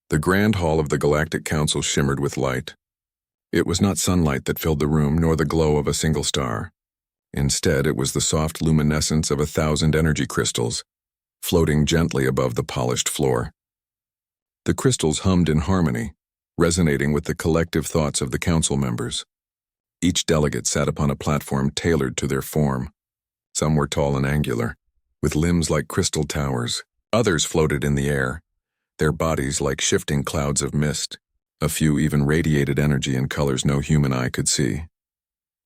The grand hall of the Galactic Council shimmered with light. It was not sunlight that filled the room, nor the glow of a single star. Instead, it was the soft luminescence of 1,000 energy crystals, floating gently above the polished floor. The crystals hummed in harmony, resonating with the collective thoughts of the council members. Each delegate sat upon a platform tailored to their form. Some were tall and angular, with limbs like crystal towers. Others floated in the air, their bodies like shifting clouds of mist. A few even radiated energy in colors no human eye could see.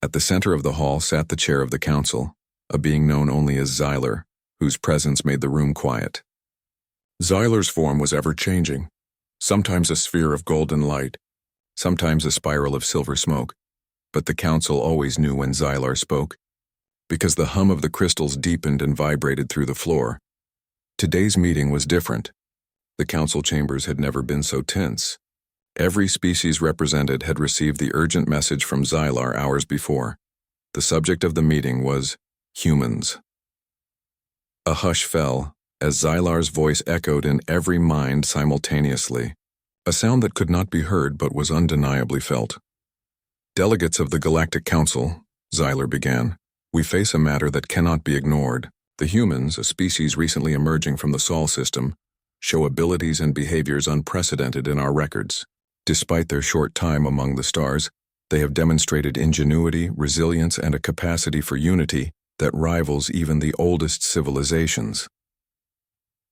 At the center of the hall sat the chair of the council, a being known only as Xylar, whose presence made the room quiet. Xylar's form was ever-changing, sometimes a sphere of golden light, sometimes a spiral of silver smoke, but the council always knew when Xylar spoke, because the hum of the crystals deepened and vibrated through the floor. Today's meeting was different. The council chambers had never been so tense. Every species represented had received the urgent message from Xylar hours before. The subject of the meeting was humans. A hush fell as Xylar's voice echoed in every mind simultaneously, a sound that could not be heard but was undeniably felt. Delegates of the Galactic Council, Xylar began, we face a matter that cannot be ignored. The humans, a species recently emerging from the Sol system, show abilities and behaviors unprecedented in our records. Despite their short time among the stars, they have demonstrated ingenuity, resilience, and a capacity for unity that rivals even the oldest civilizations.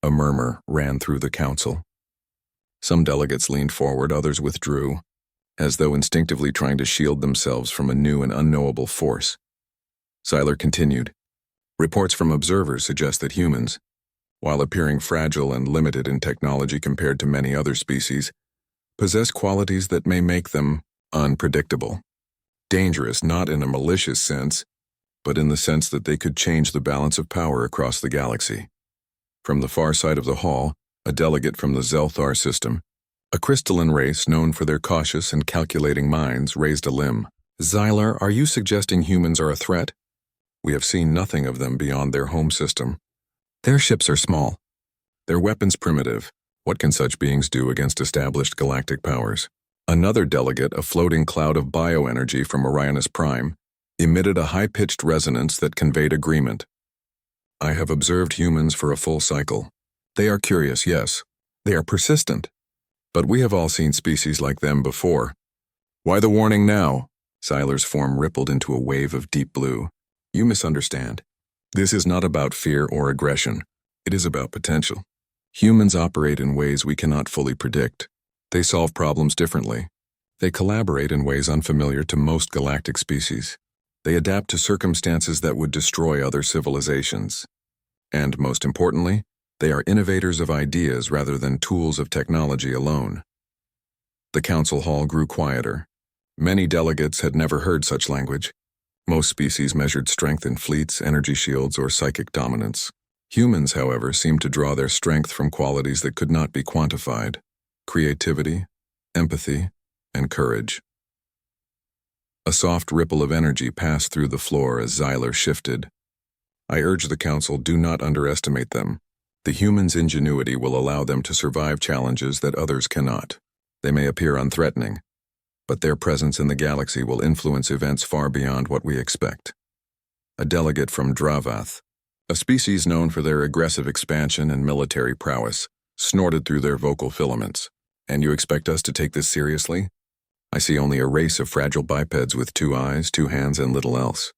A murmur ran through the council. Some delegates leaned forward, others withdrew, as though instinctively trying to shield themselves from a new and unknowable force. Xylar continued, reports from observers suggest that humans, while appearing fragile and limited in technology compared to many other species, possess qualities that may make them unpredictable. Dangerous not in a malicious sense, but in the sense that they could change the balance of power across the galaxy. From the far side of the hall, a delegate from the Zelthar system, a crystalline race known for their cautious and calculating minds, raised a limb. Xylar, are you suggesting humans are a threat? We have seen nothing of them beyond their home system. Their ships are small, their weapons primitive. What can such beings do against established galactic powers? Another delegate, a floating cloud of bioenergy from Orionus Prime, emitted a high-pitched resonance that conveyed agreement. I have observed humans for a full cycle. They are curious, yes. They are persistent. But we have all seen species like them before. Why the warning now? Xylar's form rippled into a wave of deep blue. You misunderstand. This is not about fear or aggression. It is about potential. Humans operate in ways we cannot fully predict. They solve problems differently. They collaborate in ways unfamiliar to most galactic species. They adapt to circumstances that would destroy other civilizations. And most importantly, they are innovators of ideas rather than tools of technology alone. The council hall grew quieter. Many delegates had never heard such language. Most species measured strength in fleets, energy shields, or psychic dominance. Humans, however, seemed to draw their strength from qualities that could not be quantified: creativity, empathy, and courage. A soft ripple of energy passed through the floor as Xylar shifted. I urge the council, do not underestimate them. The humans' ingenuity will allow them to survive challenges that others cannot. They may appear unthreatening, but their presence in the galaxy will influence events far beyond what we expect. A delegate from Dravath, a species known for their aggressive expansion and military prowess, snorted through their vocal filaments. And you expect us to take this seriously? I see only a race of fragile bipeds with 2 eyes, 2 hands, and little else.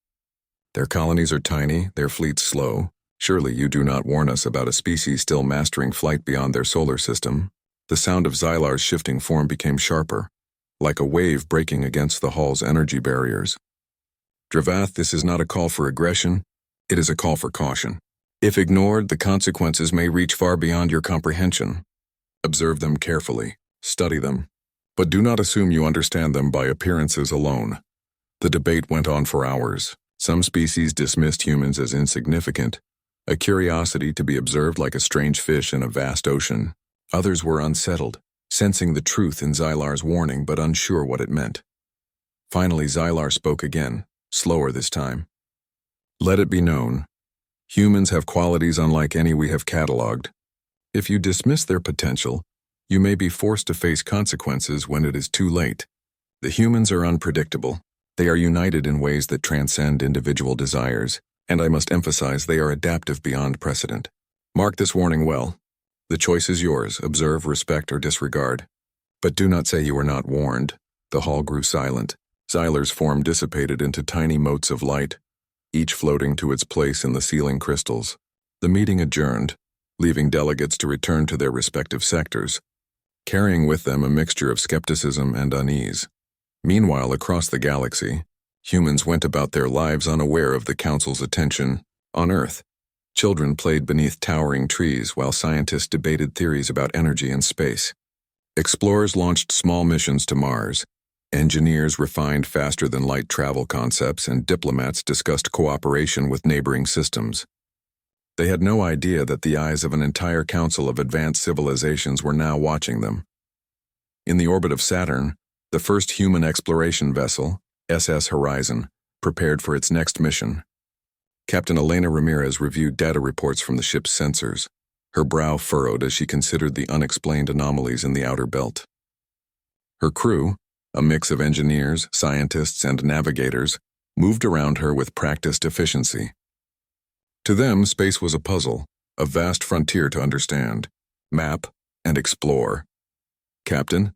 Their colonies are tiny, their fleets slow. Surely you do not warn us about a species still mastering flight beyond their solar system. The sound of Xylar's shifting form became sharper, like a wave breaking against the hall's energy barriers. Dravath, this is not a call for aggression. It is a call for caution. If ignored, the consequences may reach far beyond your comprehension. Observe them carefully, study them, but do not assume you understand them by appearances alone. The debate went on for hours. Some species dismissed humans as insignificant, a curiosity to be observed like a strange fish in a vast ocean. Others were unsettled, sensing the truth in Xylar's warning but unsure what it meant. Finally, Xylar spoke again, slower this time. Let it be known, humans have qualities unlike any we have catalogued. If you dismiss their potential, You may be forced to face consequences when it is too late. The humans are unpredictable. They are united in ways that transcend individual desires, and I must emphasize they are adaptive beyond precedent. Mark this warning well. The choice is yours. Observe, respect, or disregard. But do not say you were not warned. The hall grew silent. Xylar's form dissipated into tiny motes of light, each floating to its place in the ceiling crystals. The meeting adjourned, leaving delegates to return to their respective sectors, carrying with them a mixture of skepticism and unease. Meanwhile, across the galaxy, humans went about their lives unaware of the Council's attention. On Earth, children played beneath towering trees while scientists debated theories about energy and space. Explorers launched small missions to Mars. Engineers refined faster-than-light travel concepts, and diplomats discussed cooperation with neighboring systems. They had no idea that the eyes of an entire council of advanced civilizations were now watching them. In the orbit of Saturn, the first human exploration vessel, SS Horizon, prepared for its next mission. Captain Elena Ramirez reviewed data reports from the ship's sensors. Her brow furrowed as she considered the unexplained anomalies in the outer belt. Her crew, a mix of engineers, scientists, and navigators, moved around her with practiced efficiency. To them, space was a puzzle, a vast frontier to understand, map, and explore. Captain,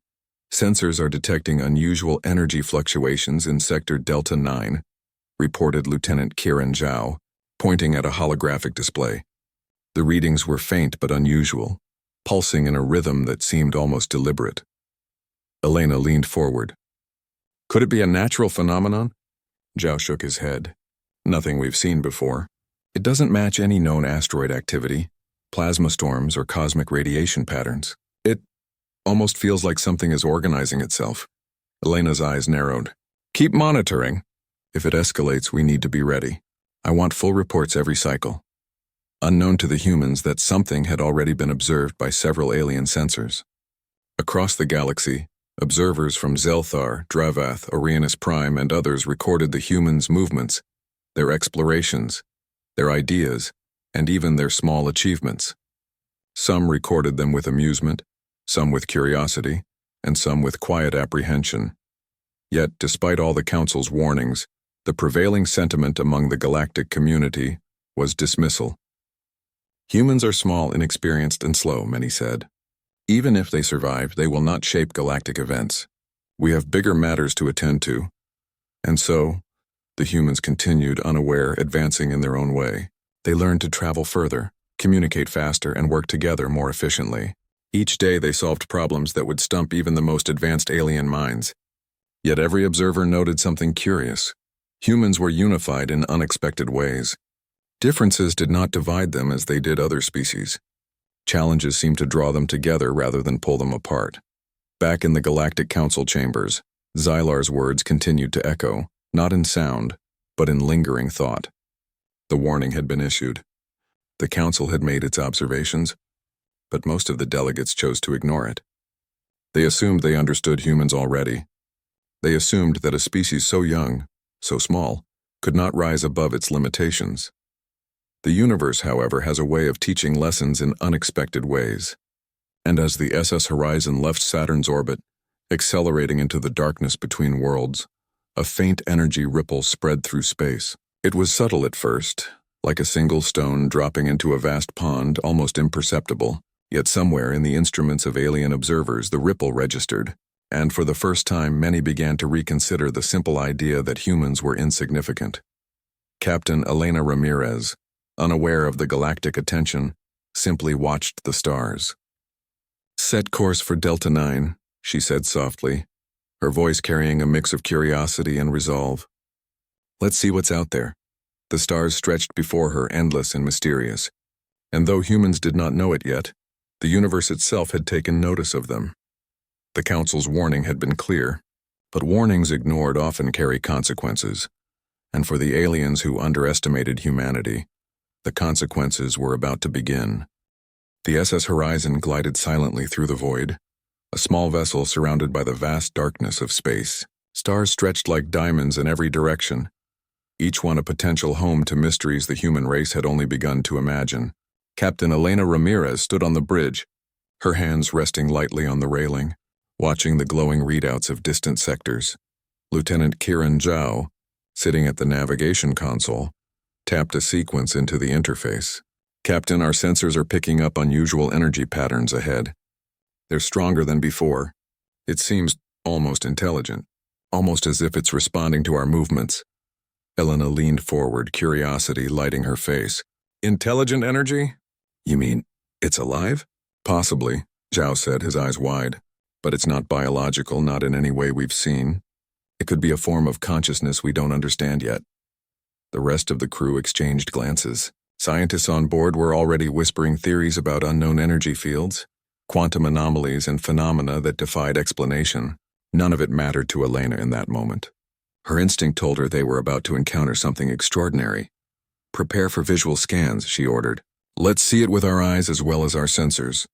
sensors are detecting unusual energy fluctuations in Sector Delta 9, reported Lieutenant Kieran Zhao, pointing at a holographic display. The readings were faint but unusual, pulsing in a rhythm that seemed almost deliberate. Elena leaned forward. Could it be a natural phenomenon? Zhao shook his head. Nothing we've seen before. It doesn't match any known asteroid activity, plasma storms, or cosmic radiation patterns. It almost feels like something is organizing itself. Elena's eyes narrowed. Keep monitoring. If it escalates, we need to be ready. I want full reports every cycle. Unknown to the humans that something had already been observed by several alien sensors. Across the galaxy, observers from Zelthar, Dravath, Orionis Prime, and others recorded the humans' movements, their explorations, their ideas, and even their small achievements. Some recorded them with amusement, some with curiosity, and some with quiet apprehension. Yet, despite all the Council's warnings, the prevailing sentiment among the galactic community was dismissal. Humans are small, inexperienced, and slow, many said. Even if they survive, they will not shape galactic events. We have bigger matters to attend to. And so, the humans continued unaware, advancing in their own way. They learned to travel further, communicate faster, and work together more efficiently. Each day they solved problems that would stump even the most advanced alien minds. Yet every observer noted something curious. Humans were unified in unexpected ways. Differences did not divide them as they did other species. Challenges seemed to draw them together rather than pull them apart. Back in the Galactic Council chambers, Xylar's words continued to echo, not in sound, but in lingering thought. The warning had been issued. The Council had made its observations, but most of the delegates chose to ignore it. They assumed they understood humans already. They assumed that a species so young, so small, could not rise above its limitations. The universe, however, has a way of teaching lessons in unexpected ways. And as the SS Horizon left Saturn's orbit, accelerating into the darkness between worlds, a faint energy ripple spread through space. It was subtle at first, like a single stone dropping into a vast pond, almost imperceptible. Yet somewhere in the instruments of alien observers the ripple registered, and for the first time many began to reconsider the simple idea that humans were insignificant. Captain Elena Ramirez, unaware of the galactic attention, simply watched the stars. Set course for Delta 9, she said softly, her voice carrying a mix of curiosity and resolve. Let's see what's out there. The stars stretched before her, endless and mysterious. And though humans did not know it yet, the universe itself had taken notice of them. The Council's warning had been clear, but warnings ignored often carry consequences. And for the aliens who underestimated humanity, the consequences were about to begin. The SS Horizon glided silently through the void, a small vessel surrounded by the vast darkness of space. Stars stretched like diamonds in every direction, each one a potential home to mysteries the human race had only begun to imagine. Captain Elena Ramirez stood on the bridge, her hands resting lightly on the railing, watching the glowing readouts of distant sectors. Lieutenant Kiran Zhao, sitting at the navigation console, tapped a sequence into the interface. Captain, our sensors are picking up unusual energy patterns ahead. They're stronger than before. It seems almost intelligent, almost as if it's responding to our movements. Elena leaned forward, curiosity lighting her face. Intelligent energy? You mean it's alive? Possibly, Zhao said, his eyes wide. But it's not biological, not in any way we've seen. It could be a form of consciousness we don't understand yet. The rest of the crew exchanged glances. Scientists on board were already whispering theories about unknown energy fields, quantum anomalies and phenomena that defied explanation. None of it mattered to Elena in that moment. Her instinct told her they were about to encounter something extraordinary. Prepare for visual scans, she ordered. Let's see it with our eyes as well as our sensors.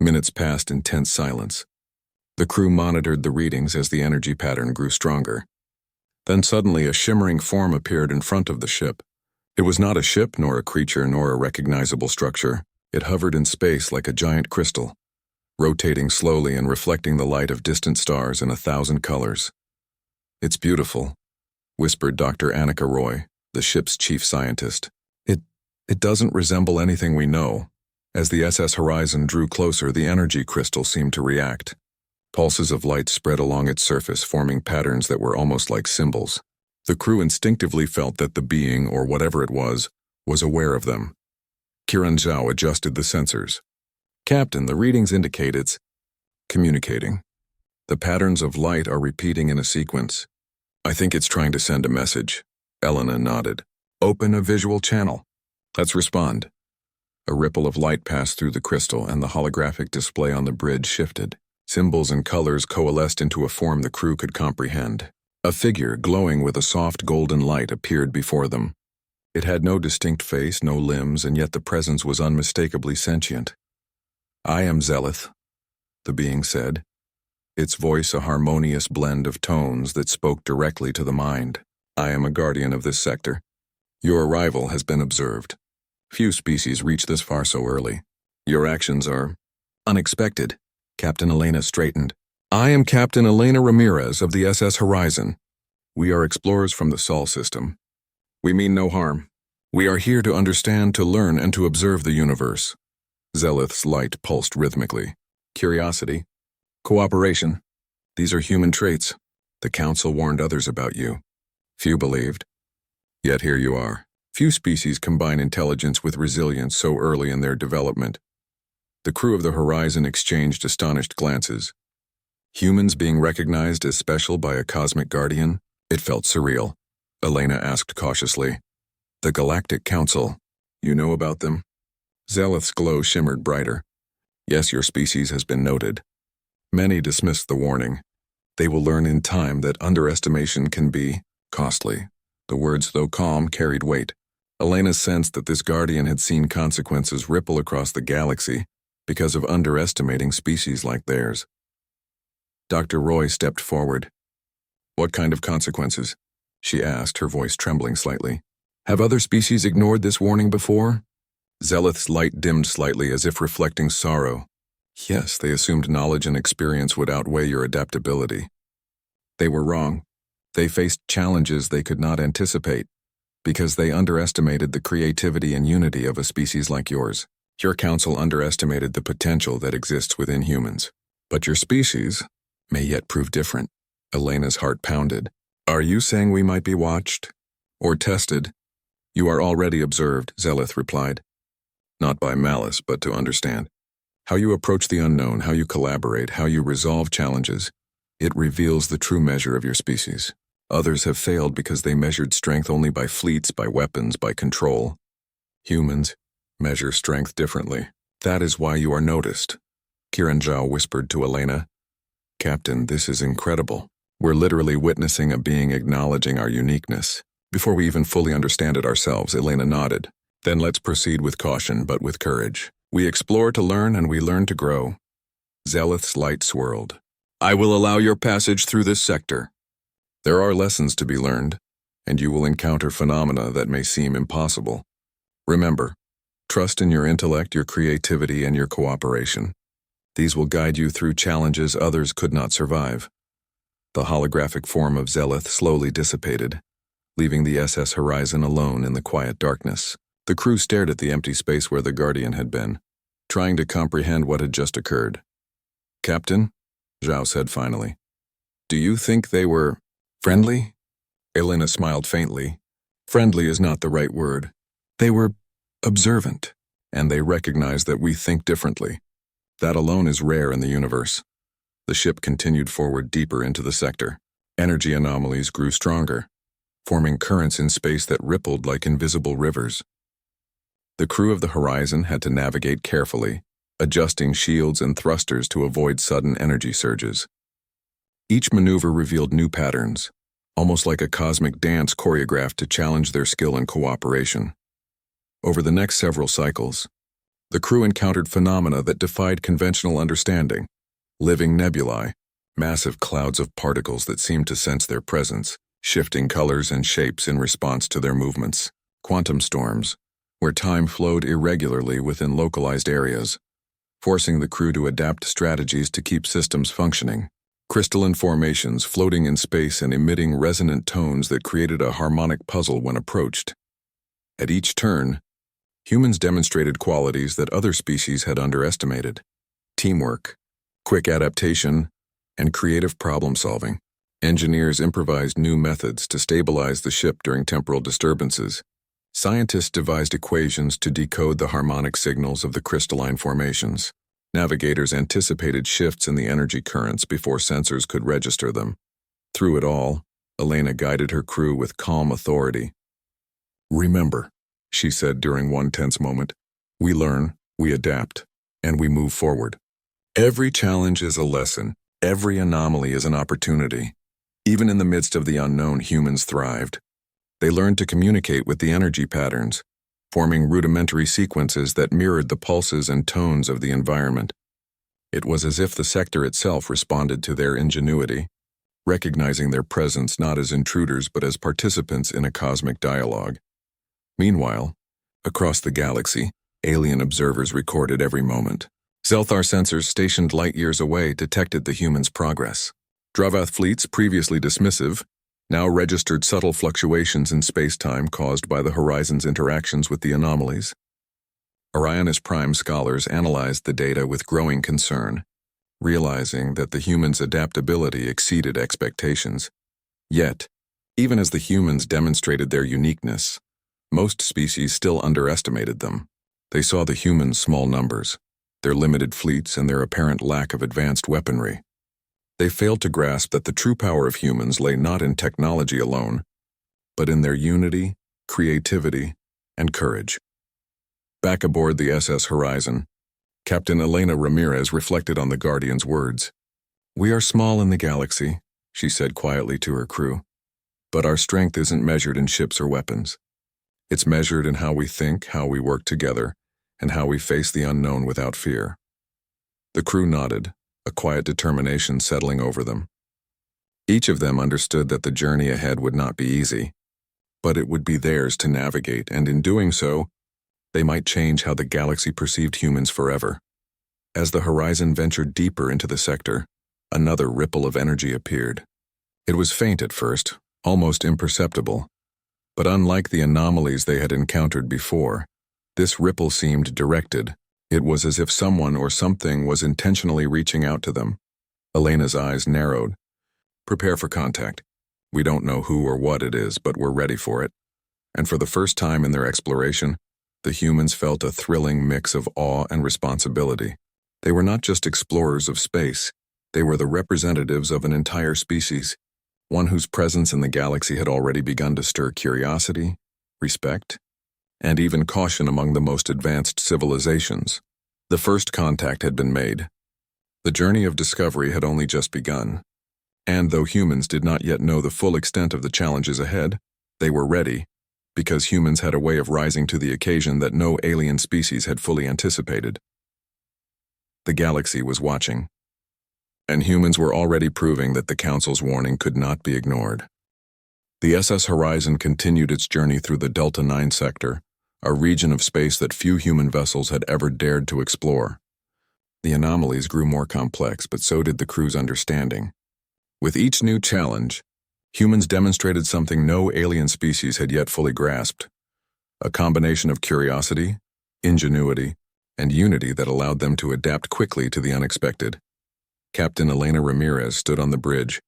Minutes passed in tense silence. The crew monitored the readings as the energy pattern grew stronger. Then suddenly a shimmering form appeared in front of the ship. It was not a ship, nor a creature, nor a recognizable structure. It hovered in space like a giant crystal, rotating slowly and reflecting the light of distant stars in 1,000 colors. It's beautiful, whispered Dr. Annika Roy, the ship's chief scientist. It doesn't resemble anything we know. As the SS Horizon drew closer, the energy crystal seemed to react. Pulses of light spread along its surface, forming patterns that were almost like symbols. The crew instinctively felt that the being, or whatever it was aware of them. Kiran Zhao adjusted the sensors. Captain, the readings indicate it's communicating. The patterns of light are repeating in a sequence. I think it's trying to send a message. Elena nodded. Open a visual channel. Let's respond. A ripple of light passed through the crystal, and the holographic display on the bridge shifted. Symbols and colors coalesced into a form the crew could comprehend. A figure, glowing with a soft golden light, appeared before them. It had no distinct face, no limbs, and yet the presence was unmistakably sentient. I am Zelith, the being said, its voice a harmonious blend of tones that spoke directly to the mind. I am a guardian of this sector. Your arrival has been observed. Few species reach this far so early. Your actions are unexpected. Captain Elena straightened. I am Captain Elena Ramirez of the SS Horizon. We are explorers from the Sol system. We mean no harm. We are here to understand, to learn, and to observe the universe. Zelith's light pulsed rhythmically. Curiosity. Cooperation. These are human traits. The Council warned others about you. Few believed. Yet here you are. Few species combine intelligence with resilience so early in their development. The crew of the Horizon exchanged astonished glances. Humans being recognized as special by a cosmic guardian? It felt surreal. Elena asked cautiously. The Galactic Council. You know about them? Zelith's glow shimmered brighter. Yes, your species has been noted. Many dismissed the warning. They will learn in time that underestimation can be costly. The words, though calm, carried weight. Elena sensed that this guardian had seen consequences ripple across the galaxy because of underestimating species like theirs. Dr. Roy stepped forward. What kind of consequences? She asked, her voice trembling slightly. Have other species ignored this warning before? Zelith's light dimmed slightly as if reflecting sorrow. Yes, they assumed knowledge and experience would outweigh your adaptability. They were wrong. They faced challenges they could not anticipate because they underestimated the creativity and unity of a species like yours. Your council underestimated the potential that exists within humans. But your species may yet prove different. Elena's heart pounded. Are you saying we might be watched? Or tested? You are already observed, Zelith replied. Not by malice, but to understand. How you approach the unknown, how you collaborate, how you resolve challenges. It reveals the true measure of your species. Others have failed because they measured strength only by fleets, by weapons, by control. Humans measure strength differently. That is why you are noticed. Kiran Zhao whispered to Elena. Captain, this is incredible. We're literally witnessing a being acknowledging our uniqueness. Before we even fully understand it ourselves, Elena nodded. Then let's proceed with caution, but with courage. We explore to learn and we learn to grow. Zelith's light swirled. I will allow your passage through this sector. There are lessons to be learned, and you will encounter phenomena that may seem impossible. Remember, trust in your intellect, your creativity, and your cooperation. These will guide you through challenges others could not survive. The holographic form of Zelith slowly dissipated, leaving the SS Horizon alone in the quiet darkness. The crew stared at the empty space where the Guardian had been, trying to comprehend what had just occurred. "Captain," Zhao said finally, "do you think they were friendly?" Elena smiled faintly. "Friendly is not the right word. They were observant, and they recognize that we think differently. That alone is rare in the universe." The ship continued forward deeper into the sector. Energy anomalies grew stronger, forming currents in space that rippled like invisible rivers. The crew of the Horizon had to navigate carefully, adjusting shields and thrusters to avoid sudden energy surges. Each maneuver revealed new patterns, almost like a cosmic dance choreographed to challenge their skill and cooperation. Over the next several cycles, the crew encountered phenomena that defied conventional understanding: living nebulae, massive clouds of particles that seemed to sense their presence, shifting colors and shapes in response to their movements; quantum storms, where time flowed irregularly within localized areas, forcing the crew to adapt strategies to keep systems functioning; crystalline formations floating in space and emitting resonant tones that created a harmonic puzzle when approached. At each turn, humans demonstrated qualities that other species had underestimated: teamwork, quick adaptation, and creative problem-solving. Engineers improvised new methods to stabilize the ship during temporal disturbances. Scientists devised equations to decode the harmonic signals of the crystalline formations. Navigators anticipated shifts in the energy currents before sensors could register them. Through it all, Elena guided her crew with calm authority. "Remember," she said during one tense moment, "we learn, we adapt, and we move forward. Every challenge is a lesson. Every anomaly is an opportunity." Even in the midst of the unknown, humans thrived. They learned to communicate with the energy patterns, forming rudimentary sequences that mirrored the pulses and tones of the environment. It was as if the sector itself responded to their ingenuity, recognizing their presence not as intruders but as participants in a cosmic dialogue. Meanwhile, across the galaxy, alien observers recorded every moment. Zelthar sensors stationed light-years away detected the humans' progress. Dravath fleets, previously dismissive, now registered subtle fluctuations in space-time caused by the Horizon's interactions with the anomalies. Orionis Prime scholars analyzed the data with growing concern, realizing that the humans' adaptability exceeded expectations. Yet, even as the humans demonstrated their uniqueness, most species still underestimated them. They saw the humans' small numbers, their limited fleets, and their apparent lack of advanced weaponry. They failed to grasp that the true power of humans lay not in technology alone, but in their unity, creativity, and courage. Back aboard the SS Horizon, Captain Elena Ramirez reflected on the Guardian's words. "We are small in the galaxy," she said quietly to her crew, "but our strength isn't measured in ships or weapons. It's measured in how we think, how we work together, and how we face the unknown without fear." The crew nodded, a quiet determination settling over them. Each of them understood that the journey ahead would not be easy, but it would be theirs to navigate, and in doing so, they might change how the galaxy perceived humans forever. As the Horizon ventured deeper into the sector, another ripple of energy appeared. It was faint at first, almost imperceptible, but unlike the anomalies they had encountered before, this ripple seemed directed. It was as if someone or something was intentionally reaching out to them. Elena's eyes narrowed. "Prepare for contact. We don't know who or what it is, but we're ready for it." And for the first time in their exploration, the humans felt a thrilling mix of awe and responsibility. They were not just explorers of space. They were the representatives of an entire species, one whose presence in the galaxy had already begun to stir curiosity, respect, and even caution among the most advanced civilizations. The first contact had been made. The journey of discovery had only just begun, and though humans did not yet know the full extent of the challenges ahead, they were ready, because humans had a way of rising to the occasion that no alien species had fully anticipated. The galaxy was watching, and humans were already proving that the Council's warning could not be ignored. The SS Horizon continued its journey through the Delta 9 sector, a region of space that few human vessels had ever dared to explore. The anomalies grew more complex, but so did the crew's understanding. With each new challenge, humans demonstrated something no alien species had yet fully grasped: a combination of curiosity, ingenuity, and unity that allowed them to adapt quickly to the unexpected. Captain Elena Ramirez stood on the bridge,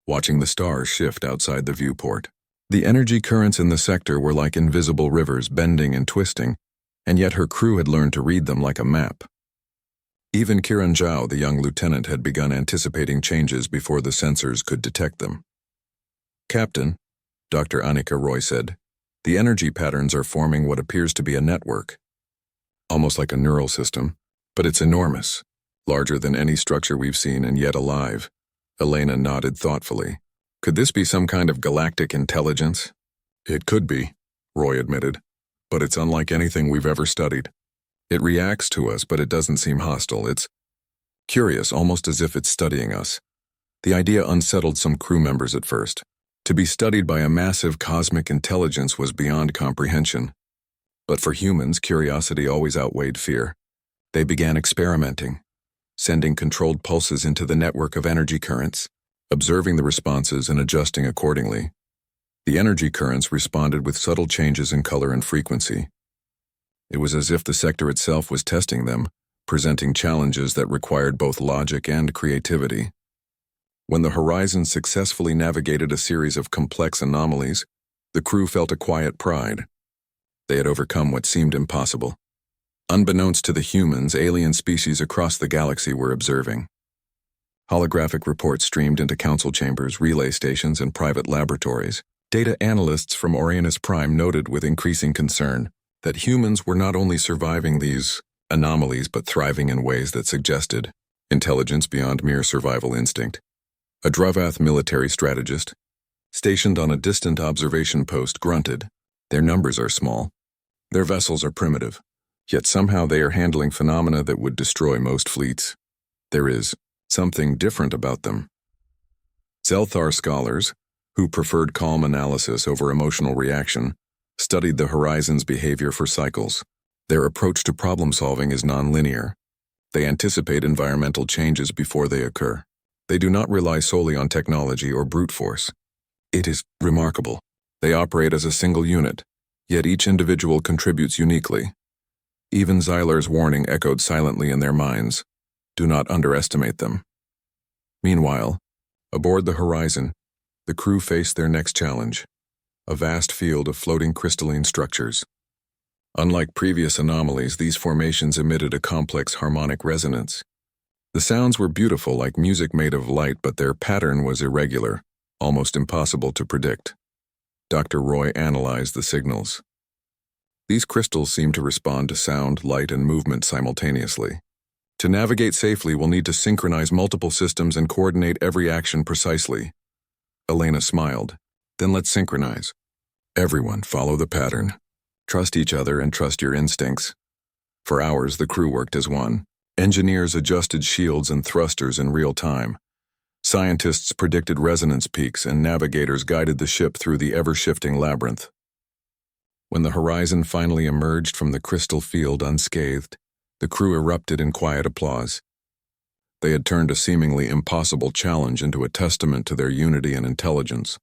watching the stars shift outside the viewport. The energy currents in the sector were like invisible rivers bending and twisting, and yet her crew had learned to read them like a map. Even Kiran Zhao, the young lieutenant, had begun anticipating changes before the sensors could detect them. "Captain," Dr. Annika Roy said, "the energy patterns are forming what appears to be a network. Almost like a neural system, but it's enormous, larger than any structure we've seen and yet alive." Elena nodded thoughtfully. "Could this be some kind of galactic intelligence?" "It could be," Roy admitted, "but it's unlike anything we've ever studied. It reacts to us, but it doesn't seem hostile. It's curious, almost as if it's studying us." The idea unsettled some crew members at first. To be studied by a massive cosmic intelligence was beyond comprehension. But for humans, curiosity always outweighed fear. They began experimenting, sending controlled pulses into the network of energy currents, observing the responses and adjusting accordingly. The energy currents responded with subtle changes in color and frequency. It was as if the sector itself was testing them, presenting challenges that required both logic and creativity. When the Horizon successfully navigated a series of complex anomalies, the crew felt a quiet pride. They had overcome what seemed impossible. Unbeknownst to the humans, alien species across the galaxy were observing. Holographic reports streamed into council chambers, relay stations, and private laboratories. Data analysts from Orionus Prime noted with increasing concern that humans were not only surviving these anomalies but thriving in ways that suggested intelligence beyond mere survival instinct. A Dravath military strategist, stationed on a distant observation post, grunted. "Their numbers are small. Their vessels are primitive. Yet somehow they are handling phenomena that would destroy most fleets. There is something different about them." Zelthar scholars, who preferred calm analysis over emotional reaction, studied the Horizon's behavior for cycles. Their approach to problem-solving is non-linear. They anticipate environmental changes before they occur. They do not rely solely on technology or brute force. It is remarkable. They operate as a single unit, yet each individual contributes uniquely. Even Zylar's warning echoed silently in their minds: "Do not underestimate them." Meanwhile, aboard the Horizon, the crew faced their next challenge: a vast field of floating crystalline structures. Unlike previous anomalies, these formations emitted a complex harmonic resonance. The sounds were beautiful, like music made of light, but their pattern was irregular, almost impossible to predict. Dr. Roy analyzed the signals. These crystals seemed to respond to sound, light, and movement simultaneously. To navigate safely, we'll need to synchronize multiple systems and coordinate every action precisely. Elena smiled. "Then let's synchronize. Everyone, follow the pattern. Trust each other and trust your instincts." For hours, the crew worked as one. Engineers adjusted shields and thrusters in real time. Scientists predicted resonance peaks, and navigators guided the ship through the ever-shifting labyrinth. When the Horizon finally emerged from the crystal field unscathed, the crew erupted in quiet applause. They had turned a seemingly impossible challenge into a testament to their unity and intelligence.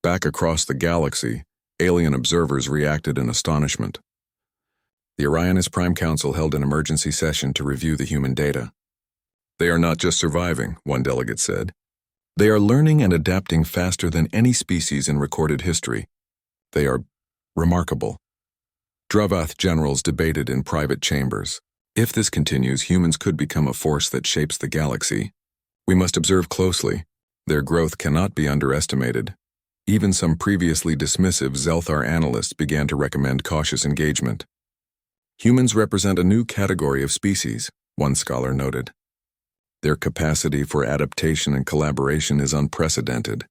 Back across the galaxy, alien observers reacted in astonishment. The Orionus Prime Council held an emergency session to review the human data. "They are not just surviving," one delegate said. "They are learning and adapting faster than any species in recorded history. They are remarkable." Dravath generals debated in private chambers. If this continues, humans could become a force that shapes the galaxy. We must observe closely. Their growth cannot be underestimated. Even some previously dismissive Zelthar analysts began to recommend cautious engagement. "Humans represent a new category of species," one scholar noted. "Their capacity for adaptation and collaboration is unprecedented.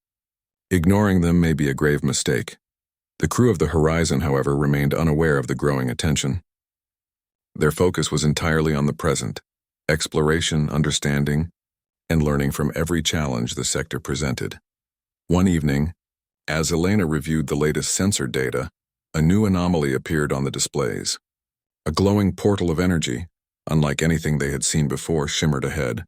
Ignoring them may be a grave mistake." The crew of the Horizon, however, remained unaware of the growing attention. Their focus was entirely on the present: exploration, understanding, and learning from every challenge the sector presented. One evening, as Elena reviewed the latest sensor data, a new anomaly appeared on the displays. A glowing portal of energy, unlike anything they had seen before, shimmered ahead.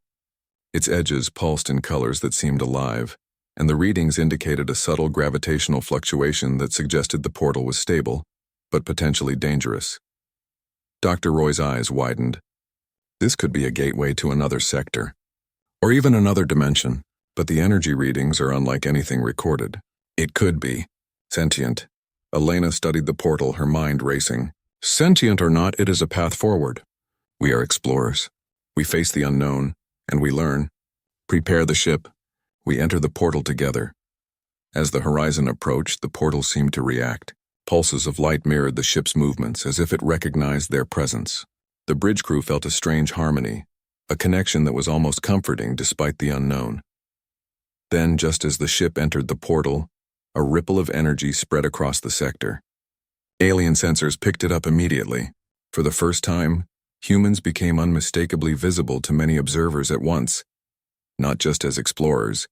Its edges pulsed in colors that seemed alive, and the readings indicated a subtle gravitational fluctuation that suggested the portal was stable, but potentially dangerous. Dr. Roy's eyes widened. This could be a gateway to another sector, or even another dimension, but the energy readings are unlike anything recorded. It could be sentient. Elena studied the portal, her mind racing. Sentient or not, it is a path forward. We are explorers. We face the unknown, and we learn. Prepare the ship. We enter the portal together. As the horizon approached, the portal seemed to react. Pulses of light mirrored the ship's movements as if it recognized their presence. The bridge crew felt a strange harmony, a connection that was almost comforting despite the unknown. Then, just as the ship entered the portal, a ripple of energy spread across the sector. Alien sensors picked it up immediately. For the first time, humans became unmistakably visible to many observers at once, not just as explorers,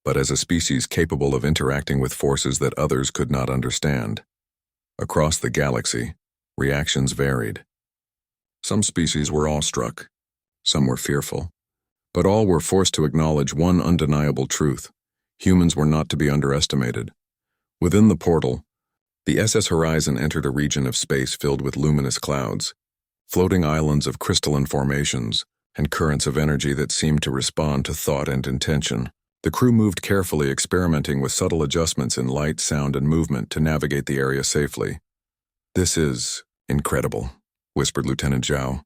but as a species capable of interacting with forces that others could not understand. Across the galaxy, reactions varied. Some species were awestruck, some were fearful, but all were forced to acknowledge one undeniable truth: humans were not to be underestimated. Within the portal, the SS Horizon entered a region of space filled with luminous clouds, floating islands of crystalline formations, and currents of energy that seemed to respond to thought and intention. The crew moved carefully, experimenting with subtle adjustments in light, sound, and movement to navigate the area safely. "This is incredible," whispered Lieutenant Zhao.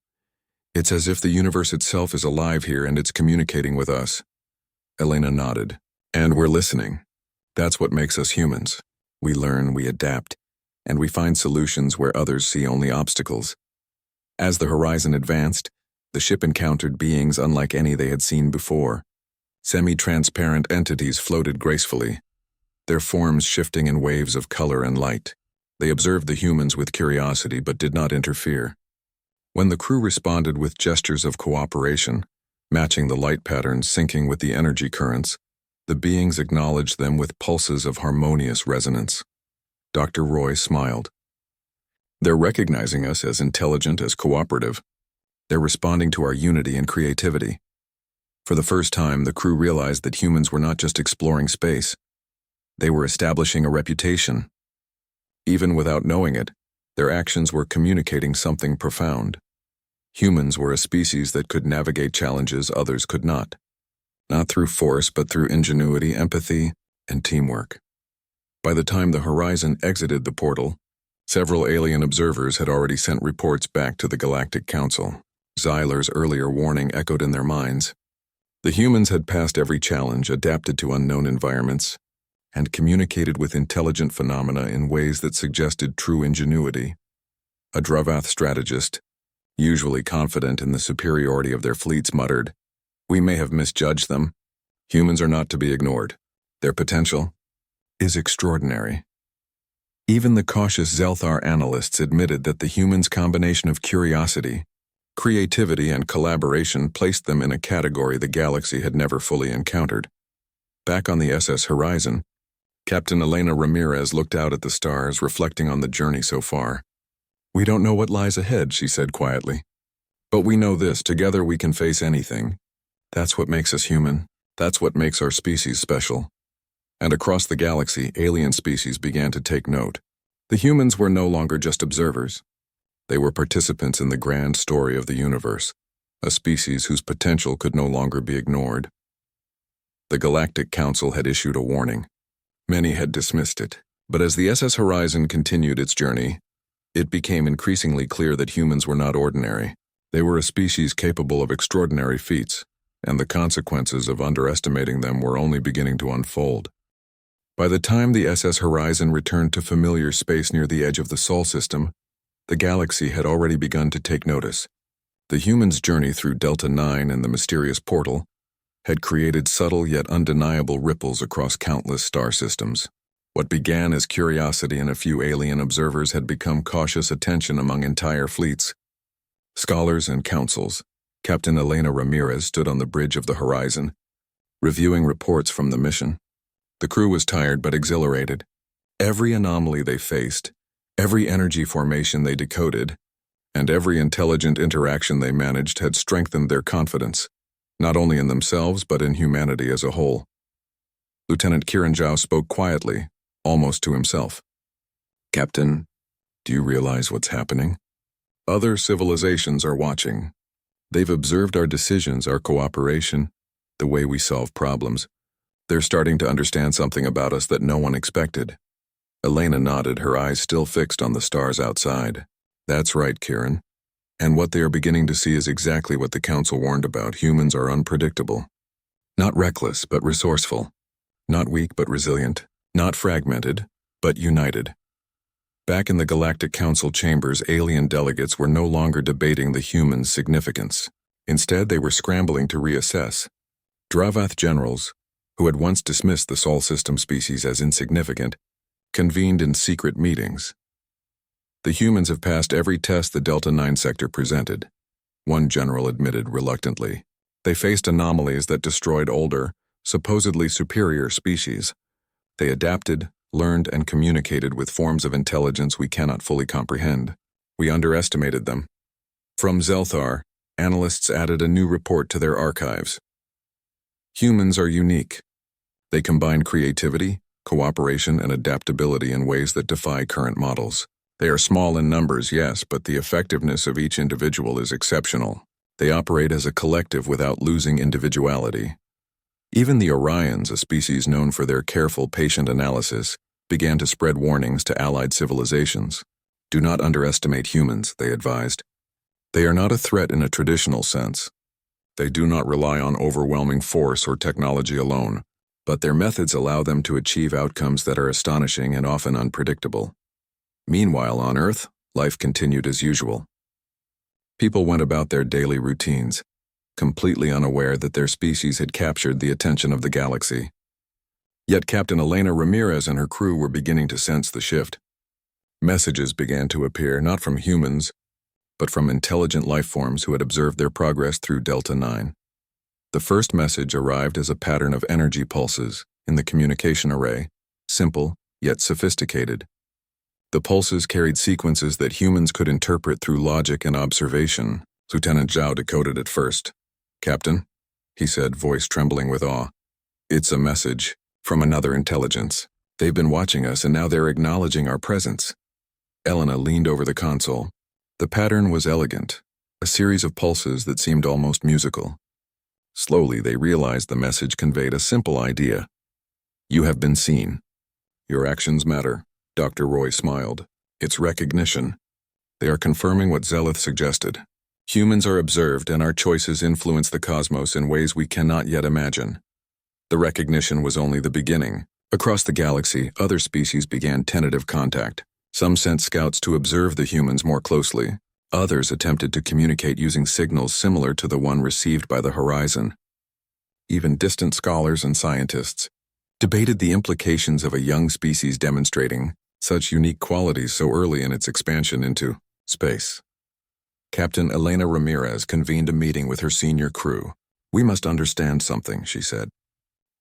"It's as if the universe itself is alive here and it's communicating with us." Elena nodded. "And we're listening. That's what makes us humans. We learn, we adapt, and we find solutions where others see only obstacles." As the horizon advanced, the ship encountered beings unlike any they had seen before. Semi-transparent entities floated gracefully, their forms shifting in waves of color and light. They observed the humans with curiosity but did not interfere. When the crew responded with gestures of cooperation, matching the light patterns syncing with the energy currents, the beings acknowledged them with pulses of harmonious resonance. Dr. Roy smiled. "They're recognizing us as intelligent, as cooperative. They're responding to our unity and creativity." For the first time, the crew realized that humans were not just exploring space. They were establishing a reputation. Even without knowing it, their actions were communicating something profound. Humans were a species that could navigate challenges others could not. Not through force, but through ingenuity, empathy, and teamwork. By the time the Horizon exited the portal, several alien observers had already sent reports back to the Galactic Council. Zyler's earlier warning echoed in their minds. The humans had passed every challenge, adapted to unknown environments, and communicated with intelligent phenomena in ways that suggested true ingenuity. A Dravath strategist, usually confident in the superiority of their fleets, muttered, "We may have misjudged them. Humans are not to be ignored. Their potential is extraordinary." Even the cautious Zelthar analysts admitted that the humans' combination of curiosity, creativity, and collaboration placed them in a category the galaxy had never fully encountered. Back on the SS Horizon, Captain Elena Ramirez looked out at the stars, reflecting on the journey so far. "We don't know what lies ahead," she said quietly. "But we know this: together we can face anything. That's what makes us human. That's what makes our species special." And across the galaxy, alien species began to take note. The humans were no longer just observers. They were participants in the grand story of the universe, a species whose potential could no longer be ignored. The Galactic Council had issued a warning. Many had dismissed it, but as the SS Horizon continued its journey, it became increasingly clear that humans were not ordinary. They were a species capable of extraordinary feats, and the consequences of underestimating them were only beginning to unfold. By the time the SS Horizon returned to familiar space near the edge of the Sol system, the galaxy had already begun to take notice. The humans' journey through Delta 9 and the mysterious portal had created subtle yet undeniable ripples across countless star systems. What began as curiosity in a few alien observers had become cautious attention among entire fleets. Scholars and councils, Captain Elena Ramirez stood on the bridge of the Horizon, reviewing reports from the mission. The crew was tired but exhilarated. Every anomaly they faced, every energy formation they decoded, and every intelligent interaction they managed had strengthened their confidence, not only in themselves but in humanity as a whole. Lieutenant Kiranjau spoke quietly, almost to himself. "Captain, do you realize what's happening? Other civilizations are watching. They've observed our decisions, our cooperation, the way we solve problems. They're starting to understand something about us that no one expected." Elena nodded, her eyes still fixed on the stars outside. "That's right, Kiran. And what they are beginning to see is exactly what the Council warned about. Humans are unpredictable. Not reckless, but resourceful. Not weak, but resilient. Not fragmented, but united." Back in the Galactic Council chambers, alien delegates were no longer debating the humans' significance. Instead, they were scrambling to reassess. Dravath generals, who had once dismissed the Sol system species as insignificant, convened in secret meetings. "The humans have passed every test the Delta 9 sector presented," one general admitted reluctantly. "They faced anomalies that destroyed older, supposedly superior species. They adapted, learned, and communicated with forms of intelligence we cannot fully comprehend. We underestimated them." From Zelthar, analysts added a new report to their archives. "Humans are unique. They combine creativity, cooperation, and adaptability in ways that defy current models. They are small in numbers, yes, but the effectiveness of each individual is exceptional. They operate as a collective without losing individuality." Even the Orions, a species known for their careful, patient analysis, began to spread warnings to allied civilizations. "Do not underestimate humans," they advised. "They are not a threat in a traditional sense. They do not rely on overwhelming force or technology alone, but their methods allow them to achieve outcomes that are astonishing and often unpredictable." Meanwhile, on Earth, life continued as usual. People went about their daily routines, completely unaware that their species had captured the attention of the galaxy. Yet Captain Elena Ramirez and her crew were beginning to sense the shift. Messages began to appear, not from humans, but from intelligent life forms who had observed their progress through Delta 9. The first message arrived as a pattern of energy pulses in the communication array, simple yet sophisticated. The pulses carried sequences that humans could interpret through logic and observation. Lieutenant Zhao decoded it first. "Captain," he said, voice trembling with awe. "It's a message from another intelligence. They've been watching us and now they're acknowledging our presence." Elena leaned over the console. The pattern was elegant, a series of pulses that seemed almost musical. Slowly, they realized the message conveyed a simple idea. "You have been seen. Your actions matter." Dr. Roy smiled. "It's recognition. They are confirming what Zelith suggested. Humans are observed and our choices influence the cosmos in ways we cannot yet imagine." The recognition was only the beginning. Across the galaxy, other species began tentative contact. Some sent scouts to observe the humans more closely. Others attempted to communicate using signals similar to the one received by the Horizon. Even distant scholars and scientists debated the implications of a young species demonstrating such unique qualities so early in its expansion into space. Captain Elena Ramirez convened a meeting with her senior crew. "We must understand something," she said.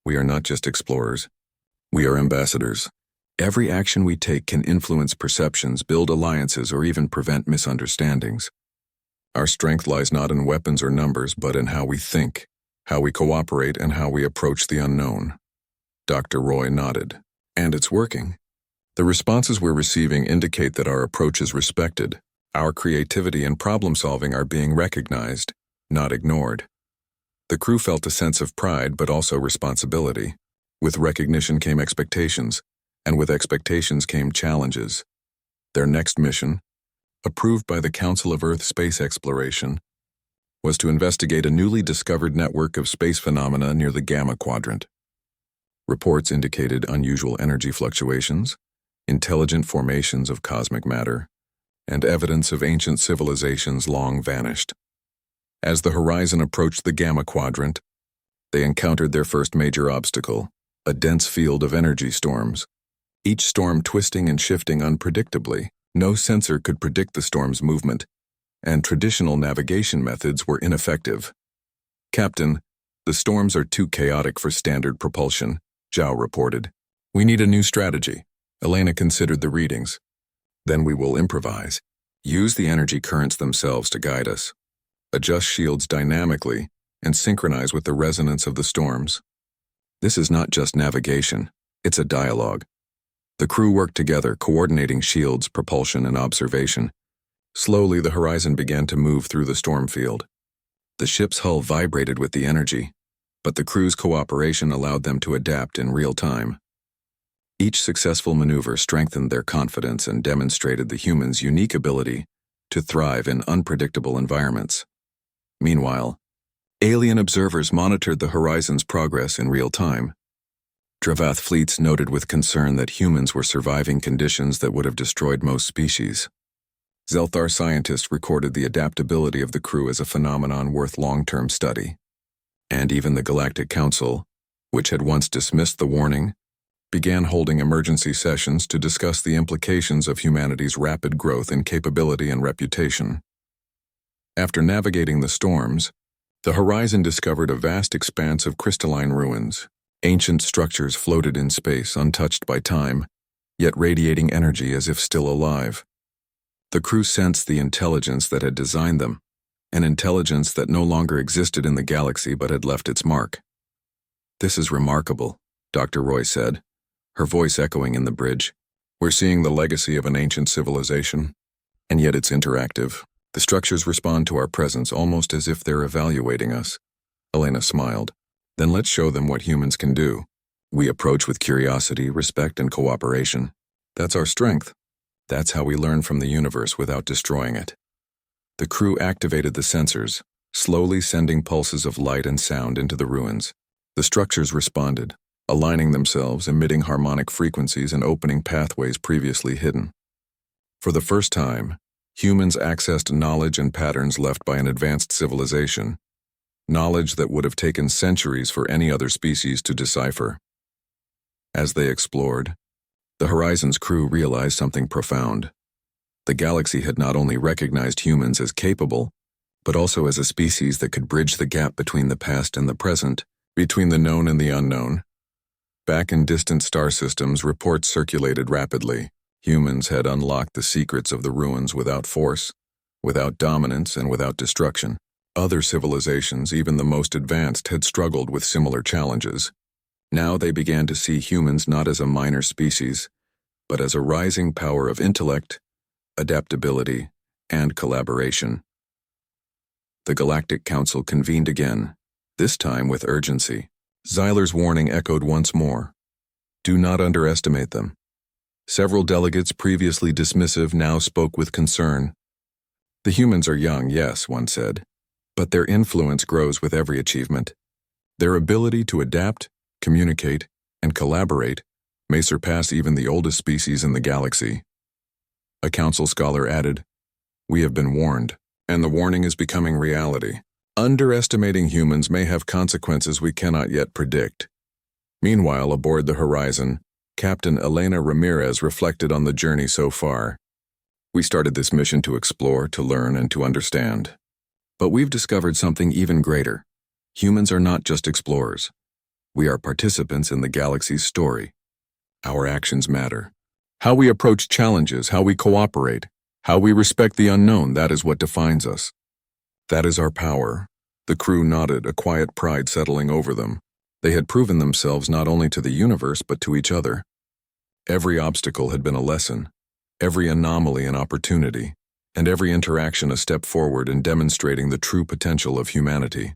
"We are not just explorers. We are ambassadors. Every action we take can influence perceptions, build alliances, or even prevent misunderstandings. Our strength lies not in weapons or numbers, but in how we think, how we cooperate, and how we approach the unknown." Dr. Roy nodded. "And it's working. The responses we're receiving indicate that our approach is respected. Our creativity and problem-solving are being recognized, not ignored." The crew felt a sense of pride but also responsibility. With recognition came expectations, and with expectations came challenges. Their next mission, approved by the Council of Earth Space Exploration, was to investigate a newly discovered network of space phenomena near the Gamma Quadrant. Reports indicated unusual energy fluctuations, intelligent formations of cosmic matter, and evidence of ancient civilizations long vanished. As the Horizon approached the Gamma Quadrant, they encountered their first major obstacle, a dense field of energy storms. Each storm twisting and shifting unpredictably. No sensor could predict the storm's movement, and traditional navigation methods were ineffective. "Captain, the storms are too chaotic for standard propulsion," Zhao reported. "We need a new strategy." Elena considered the readings. "Then we will improvise. Use the energy currents themselves to guide us. Adjust shields dynamically and synchronize with the resonance of the storms. This is not just navigation, it's a dialogue. The crew worked together, coordinating shields, propulsion, and observation. Slowly, the horizon began to move through the storm field. The ship's hull vibrated with the energy, but the crew's cooperation allowed them to adapt in real time. Each successful maneuver strengthened their confidence and demonstrated the humans' unique ability to thrive in unpredictable environments. Meanwhile, alien observers monitored the horizon's progress in real time. Dravath fleets noted with concern that humans were surviving conditions that would have destroyed most species. Zelthar scientists recorded the adaptability of the crew as a phenomenon worth long-term study. And even the Galactic Council, which had once dismissed the warning, began holding emergency sessions to discuss the implications of humanity's rapid growth in capability and reputation. After navigating the storms, the horizon discovered a vast expanse of crystalline ruins. Ancient structures floated in space, untouched by time, yet radiating energy as if still alive. The crew sensed the intelligence that had designed them, an intelligence that no longer existed in the galaxy but had left its mark. "This is remarkable," Dr. Roy said, her voice echoing in the bridge. "We're seeing the legacy of an ancient civilization, and yet it's interactive. The structures respond to our presence almost as if they're evaluating us." Elena smiled. "Then let's show them what humans can do. We approach with curiosity, respect, and cooperation. That's our strength. That's how we learn from the universe without destroying it." The crew activated the sensors, slowly sending pulses of light and sound into the ruins. The structures responded, aligning themselves, emitting harmonic frequencies and opening pathways previously hidden. For the first time, humans accessed knowledge and patterns left by an advanced civilization, knowledge that would have taken centuries for any other species to decipher. As they explored, the Horizon's crew realized something profound. The galaxy had not only recognized humans as capable, but also as a species that could bridge the gap between the past and the present, between the known and the unknown. Back in distant star systems, reports circulated rapidly. Humans had unlocked the secrets of the ruins without force, without dominance, and without destruction. Other civilizations, even the most advanced, had struggled with similar challenges. Now they began to see humans not as a minor species, but as a rising power of intellect, adaptability, and collaboration. The Galactic Council convened again, this time with urgency. Zyler's warning echoed once more. Do not underestimate them. Several delegates, previously dismissive, now spoke with concern. The humans are young, yes, one said, but their influence grows with every achievement. Their ability to adapt, communicate, and collaborate may surpass even the oldest species in the galaxy. A council scholar added, "We have been warned, and the warning is becoming reality. Underestimating humans may have consequences we cannot yet predict." Meanwhile, aboard the Horizon, Captain Elena Ramirez reflected on the journey so far. "We started this mission to explore, to learn, and to understand. But we've discovered something even greater. Humans are not just explorers. We are participants in the galaxy's story. Our actions matter. How we approach challenges, how we cooperate, how we respect the unknown, that is what defines us. That is our power." The crew nodded, a quiet pride settling over them. They had proven themselves not only to the universe but to each other. Every obstacle had been a lesson, every anomaly an opportunity, and every interaction a step forward in demonstrating the true potential of humanity.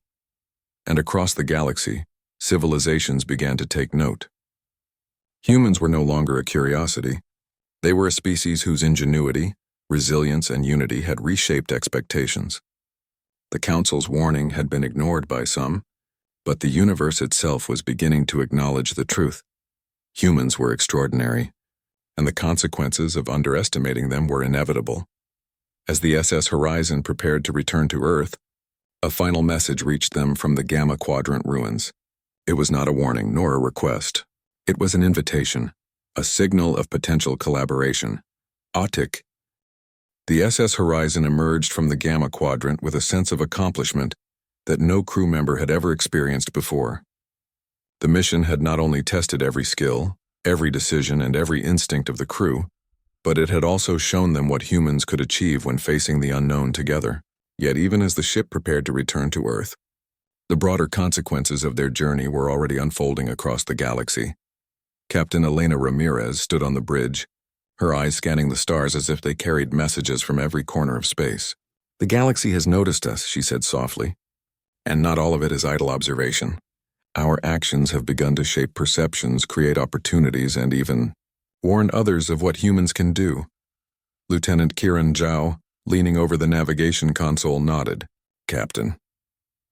And across the galaxy, civilizations began to take note. Humans were no longer a curiosity. They were a species whose ingenuity, resilience, and unity had reshaped expectations. The Council's warning had been ignored by some, but the universe itself was beginning to acknowledge the truth. Humans were extraordinary, and the consequences of underestimating them were inevitable. As the SS Horizon prepared to return to Earth, a final message reached them from the Gamma Quadrant ruins. It was not a warning nor a request. It was an invitation, a signal of potential collaboration. Otik. The SS Horizon emerged from the Gamma Quadrant with a sense of accomplishment that no crew member had ever experienced before. The mission had not only tested every skill, every decision, and every instinct of the crew, But it had also shown them what humans could achieve when facing the unknown together. Yet even as the ship prepared to return to Earth, the broader consequences of their journey were already unfolding across the galaxy. Captain Elena Ramirez stood on the bridge, her eyes scanning the stars as if they carried messages from every corner of space. "The galaxy has noticed us," she said softly. "And not all of it is idle observation. Our actions have begun to shape perceptions, create opportunities, and even warn others of what humans can do." Lieutenant Kiran Zhao, leaning over the navigation console, nodded. "Captain,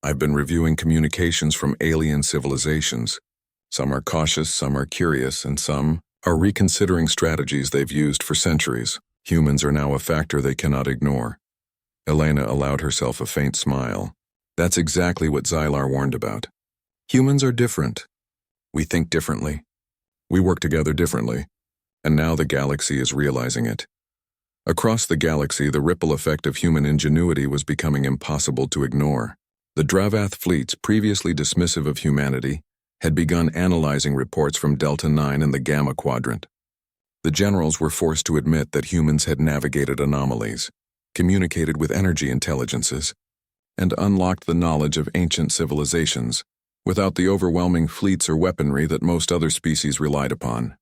I've been reviewing communications from alien civilizations. Some are cautious, some are curious, and some are reconsidering strategies they've used for centuries. Humans are now a factor they cannot ignore." Elena allowed herself a faint smile. "That's exactly what Xylar warned about. Humans are different. We think differently. We work together differently. And now the galaxy is realizing it." Across the galaxy, the ripple effect of human ingenuity was becoming impossible to ignore. The Dravath fleets, previously dismissive of humanity, had begun analyzing reports from Delta 9 and the Gamma Quadrant. The generals were forced to admit that humans had navigated anomalies, communicated with energy intelligences, and unlocked the knowledge of ancient civilizations without the overwhelming fleets or weaponry that most other species relied upon.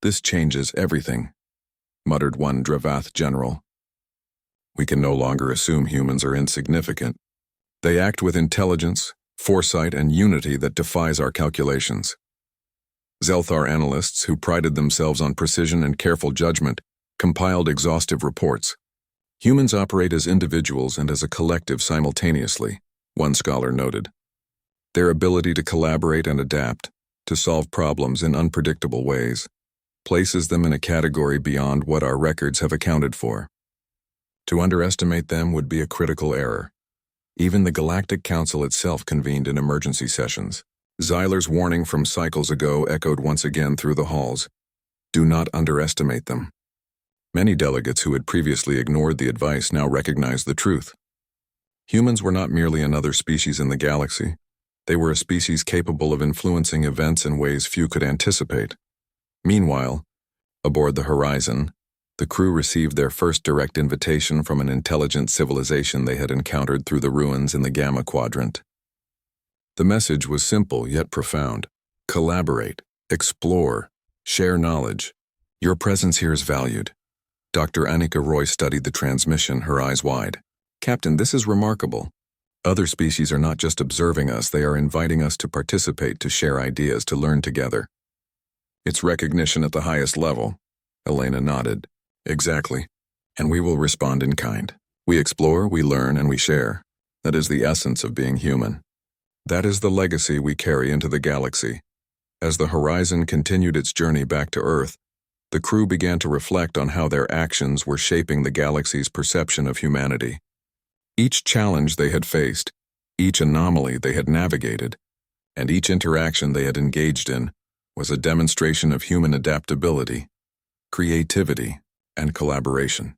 "This changes everything," muttered one Dravath general. "We can no longer assume humans are insignificant. They act with intelligence, foresight, and unity that defies our calculations." Zelthar analysts who prided themselves on precision and careful judgment compiled exhaustive reports. "Humans operate as individuals and as a collective simultaneously," one scholar noted. "Their ability to collaborate and adapt, to solve problems in unpredictable ways, places them in a category beyond what our records have accounted for. To underestimate them would be a critical error." Even the Galactic Council itself convened in emergency sessions. Xylar's warning from cycles ago echoed once again through the halls. Do not underestimate them. Many delegates who had previously ignored the advice now recognized the truth. Humans were not merely another species in the galaxy. They were a species capable of influencing events in ways few could anticipate. Meanwhile, aboard the Horizon, the crew received their first direct invitation from an intelligent civilization they had encountered through the ruins in the Gamma Quadrant. The message was simple yet profound. Collaborate, explore, share knowledge. Your presence here is valued. Dr. Annika Roy studied the transmission, her eyes wide. "Captain, this is remarkable. Other species are not just observing us, they are inviting us to participate, to share ideas, to learn together." "It's recognition at the highest level." Elena nodded. "Exactly. And we will respond in kind. We explore, we learn, and we share. That is the essence of being human. That is the legacy we carry into the galaxy." As the Horizon continued its journey back to Earth, the crew began to reflect on how their actions were shaping the galaxy's perception of humanity. Each challenge they had faced, each anomaly they had navigated, and each interaction they had engaged in was a demonstration of human adaptability, creativity, and collaboration.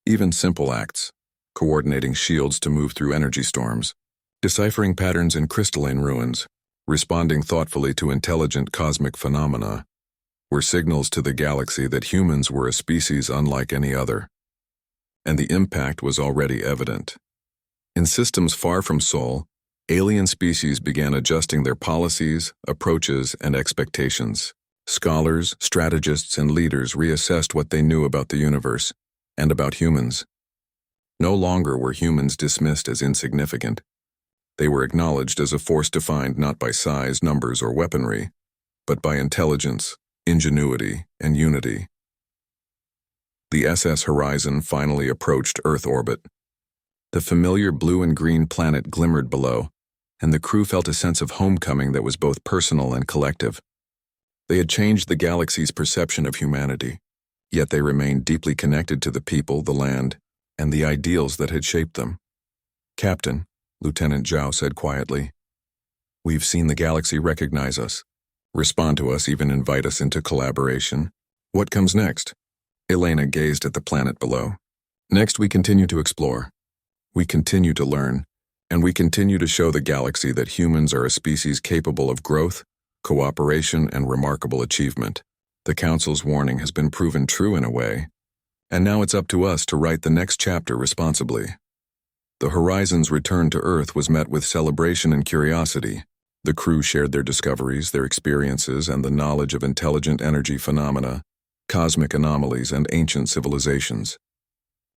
Even simple acts, coordinating shields to move through energy storms, deciphering patterns in crystalline ruins, responding thoughtfully to intelligent cosmic phenomena, were signals to the galaxy that humans were a species unlike any other. And the impact was already evident. In systems far from Sol, alien species began adjusting their policies, approaches, and expectations. Scholars, strategists, and leaders reassessed what they knew about the universe and about humans. No longer were humans dismissed as insignificant. They were acknowledged as a force defined not by size, numbers, or weaponry, but by intelligence, ingenuity, and unity. The SS Horizon finally approached Earth orbit. The familiar blue and green planet glimmered below, and the crew felt a sense of homecoming that was both personal and collective. They had changed the galaxy's perception of humanity, yet they remained deeply connected to the people, the land, and the ideals that had shaped them. "Captain," Lieutenant Zhao said quietly, "we've seen the galaxy recognize us, respond to us, even invite us into collaboration. What comes next?" Elena gazed at the planet below. "Next, we continue to explore. We continue to learn, and we continue to show the galaxy that humans are a species capable of growth, cooperation, and remarkable achievement." The Council's warning has been proven true in a way, and now it's up to us to write the next chapter responsibly. The Horizon's return to Earth was met with celebration and curiosity. The crew shared their discoveries, their experiences, and the knowledge of intelligent energy phenomena, cosmic anomalies, and ancient civilizations.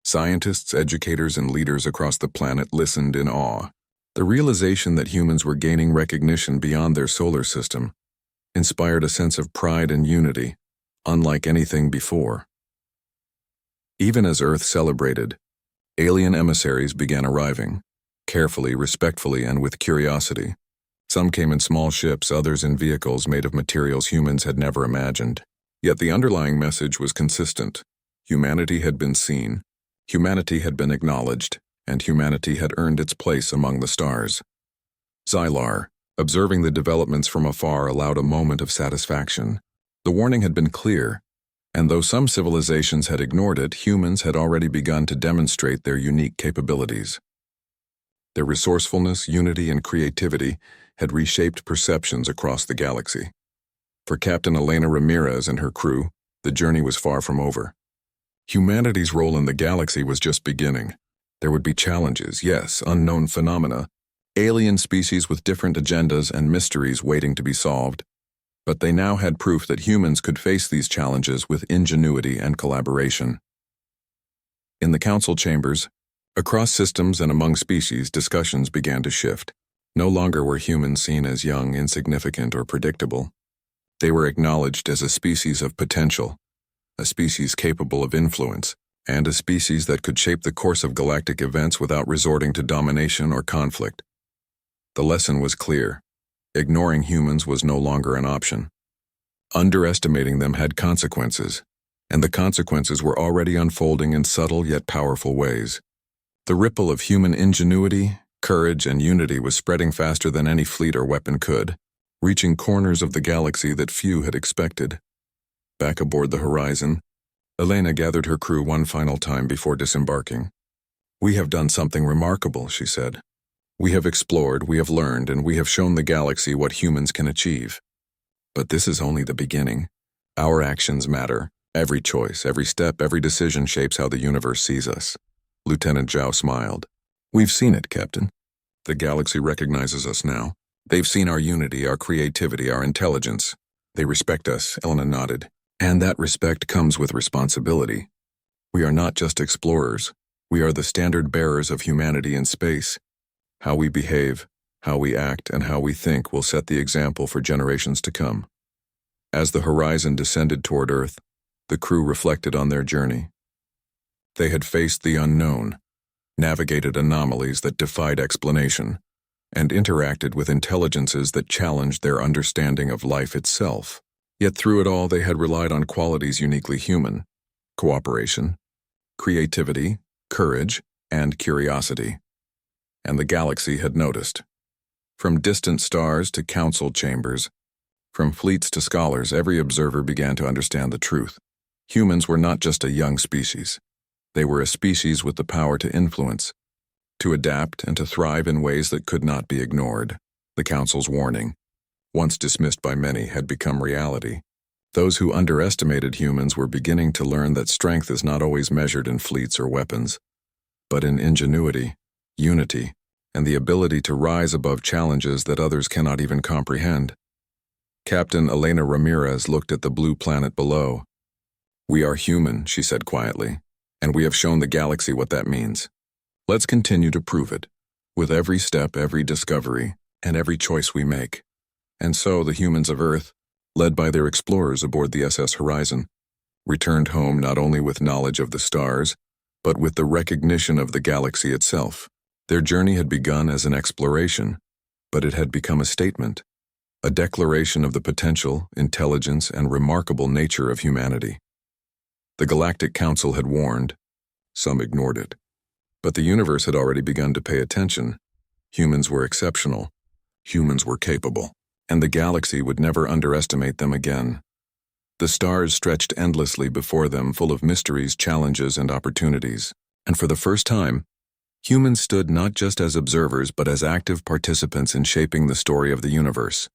Scientists, educators, and leaders across the planet listened in awe. The realization that humans were gaining recognition beyond their solar system inspired a sense of pride and unity, unlike anything before. Even as Earth celebrated, alien emissaries began arriving, carefully, respectfully, and with curiosity. Some came in small ships, others in vehicles made of materials humans had never imagined. Yet the underlying message was consistent. Humanity had been seen, humanity had been acknowledged, and humanity had earned its place among the stars. Xylar, observing the developments from afar, allowed a moment of satisfaction. The warning had been clear, and though some civilizations had ignored it, humans had already begun to demonstrate their unique capabilities. Their resourcefulness, unity, and creativity had reshaped perceptions across the galaxy. For Captain Elena Ramirez and her crew, the journey was far from over. Humanity's role in the galaxy was just beginning. There would be challenges, yes, unknown phenomena, alien species with different agendas and mysteries waiting to be solved. But they now had proof that humans could face these challenges with ingenuity and collaboration. In the council chambers, across systems and among species, discussions began to shift. No longer were humans seen as young, insignificant, or predictable. They were acknowledged as a species of potential, a species capable of influence, and a species that could shape the course of galactic events without resorting to domination or conflict. The lesson was clear. Ignoring humans was no longer an option. Underestimating them had consequences, and the consequences were already unfolding in subtle yet powerful ways. The ripple of human ingenuity, courage, and unity was spreading faster than any fleet or weapon could, reaching corners of the galaxy that few had expected. Back aboard the Horizon, Elena gathered her crew one final time before disembarking. "We have done something remarkable," she said. "We have explored, we have learned, and we have shown the galaxy what humans can achieve. But this is only the beginning. Our actions matter. Every choice, every step, every decision shapes how the universe sees us." Lieutenant Zhao smiled. "We've seen it, Captain. The galaxy recognizes us now. They've seen our unity, our creativity, our intelligence. They respect us," Elena nodded. "And that respect comes with responsibility. We are not just explorers. We are the standard bearers of humanity in space. How we behave, how we act, and how we think will set the example for generations to come." As the Horizon descended toward Earth, the crew reflected on their journey. They had faced the unknown, navigated anomalies that defied explanation, and interacted with intelligences that challenged their understanding of life itself. Yet through it all, they had relied on qualities uniquely human: cooperation, creativity, courage, and curiosity. And the galaxy had noticed. From distant stars to council chambers, from fleets to scholars, every observer began to understand the truth. Humans were not just a young species. They were a species with the power to influence, to adapt, and to thrive in ways that could not be ignored. The Council's warning, once dismissed by many, had become reality. Those who underestimated humans were beginning to learn that strength is not always measured in fleets or weapons, but in ingenuity, unity, and the ability to rise above challenges that others cannot even comprehend. Captain Elena Ramirez looked at the blue planet below. "We are human," she said quietly, "and we have shown the galaxy what that means. Let's continue to prove it, with every step, every discovery, and every choice we make." And so the humans of Earth, led by their explorers aboard the SS Horizon, returned home not only with knowledge of the stars, but with the recognition of the galaxy itself. Their journey had begun as an exploration, but it had become a statement, a declaration of the potential, intelligence, and remarkable nature of humanity. The Galactic Council had warned. Some ignored it. But the universe had already begun to pay attention. Humans were exceptional. Humans were capable. And the galaxy would never underestimate them again. The stars stretched endlessly before them, full of mysteries, challenges, and opportunities. And for the first time, humans stood not just as observers but as active participants in shaping the story of the universe.